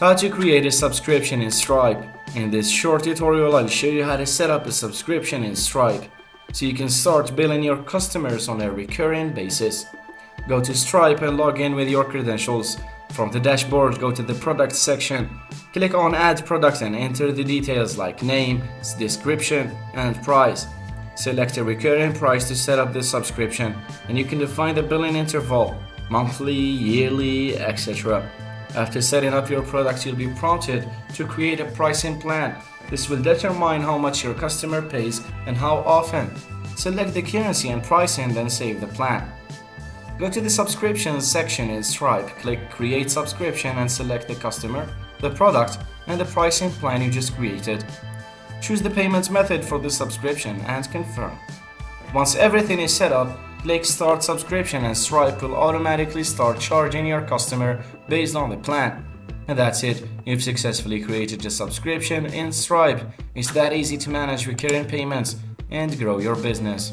How to create a subscription in Stripe. In this short tutorial, I'll show you how to set up a subscription in Stripe so you can start billing your customers on a recurring basis. Go to Stripe and log in with your credentials. From the dashboard, go to the product section. Click on Add Product and enter the details like name, description, and price. Select a recurring price to set up the subscription, and you can define the billing interval, monthly, yearly, etc. After setting up your product, you'll be prompted to create a pricing plan. This will determine how much your customer pays and how often. Select the currency and pricing, then save the plan. Go to the subscriptions section in Stripe, click Create Subscription and select the customer, the product, and the pricing plan you just created. Choose the payment method for the subscription and confirm. Once everything is set up, click Start Subscription and Stripe will automatically start charging your customer based on the plan. And that's it, you've successfully created a subscription in Stripe. It's that easy to manage recurring payments and grow your business.